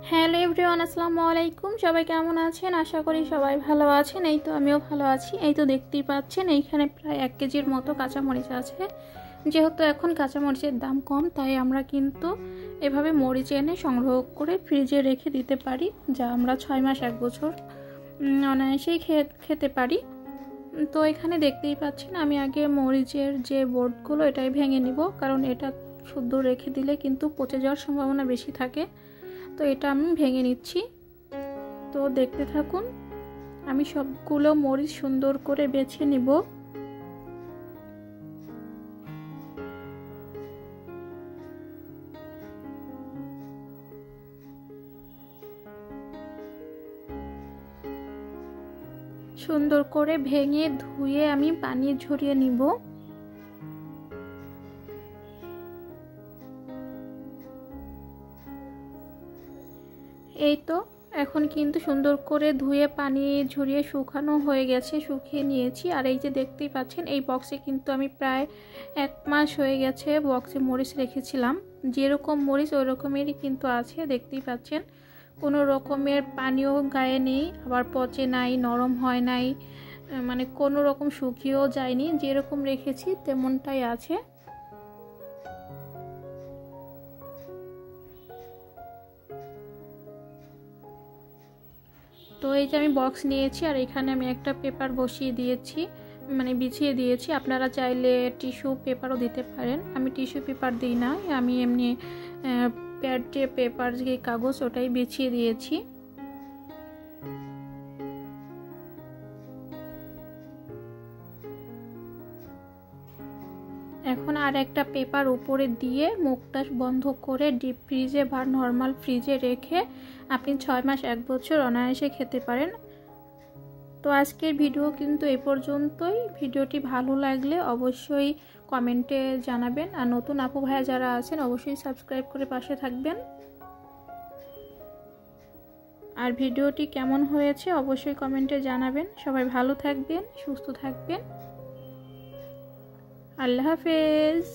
Hello everyone, আসসালামু আলাইকুম। সবাই কেমন আছেন? আশা করি সবাই ভালো আছেন। এই তো আমিও ভালো আছি। এই তো দেখতেই পাচ্ছেন এইখানে প্রায় 1 কেজির মতো কাঁচামরিচ আছে। যেহেতু এখন কাঁচামরিচের দাম কম, তাই আমরা কিন্তু এভাবে মরিচ এনে সংগ্রহ করে ফ্রিজে রেখে দিতে পারি, যা আমরা 6 মাস 1 বছর অনায়াসেই খেতে পারি। তো এখানে দেখতেই পাচ্ছেন আমি আগে মরিচের যে বোর্ডগুলো এটাই ভেঙে নিব, কারণ এটা শুদ্ধ রেখে দিলে কিন্তু পচে যাওয়ার সম্ভাবনা বেশি থাকে। তো এটা আমি ভেঙে নিচ্ছি। তো দেখতে থাকুন, আমি সবগুলো মরিচ সুন্দর করে বেছে নিব। সুন্দর করে ভেঙে ধুয়ে আমি পানি ঝরিয়ে নিব। এই তো এখন কিন্তু সুন্দর করে ধুয়ে পানি ঝরিয়ে শুকানো হয়ে গেছে, শুকিয়ে নিয়েছি। আর এই যে দেখতেই পাচ্ছেন, এই বক্সে কিন্তু আমি প্রায় 1 মাস হয়ে গেছে বক্সে মরিচ রেখেছিলাম। যেরকম মরিচ ওই রকমেরই কিন্তু আছে, দেখতেই পাচ্ছেন। কোনো রকমের পানিও গায়ে নেই, আবার পচে নাই, নরম হয় নাই, মানে কোনো রকম শুকিয়েও যায়নি। যেরকম রেখেছি তেমনটাই আছে। তো এই যে আমি বক্স নিয়েছি, আর এখানে আমি একটা পেপার বসিয়ে দিয়েছি, মানে বিছিয়ে দিয়েছি। আপনারা চাইলে টিস্যু পেপারও দিতে পারেন। আমি টিস্যু পেপার দিই না, আমি এমনি প্যাড যে পেপার যে কাগজ ওটাই বিছিয়ে দিয়েছি। এখন আর একটা পেপার উপরে দিয়ে মুখটা বন্ধ করে ডিপ ফ্রিজে বা নর্মাল ফ্রিজে রেখে আপনি 6 মাস 1 বছর অনায়াসে খেতে পারেন। তো আজকের ভিডিও কিন্তু এই পর্যন্তই। ভিডিওটি ভালো লাগলে অবশ্যই কমেন্টে জানাবেন, আর নতুন আপু ভাইয়া যারা আছেন অবশ্যই সাবস্ক্রাইব করে পাশে থাকবেন। আর ভিডিওটি কেমন হয়েছে অবশ্যই কমেন্টে জানাবেন। সবাই ভালো থাকবেন, সুস্থ থাকবেন। আল্লাহ হাফেজ।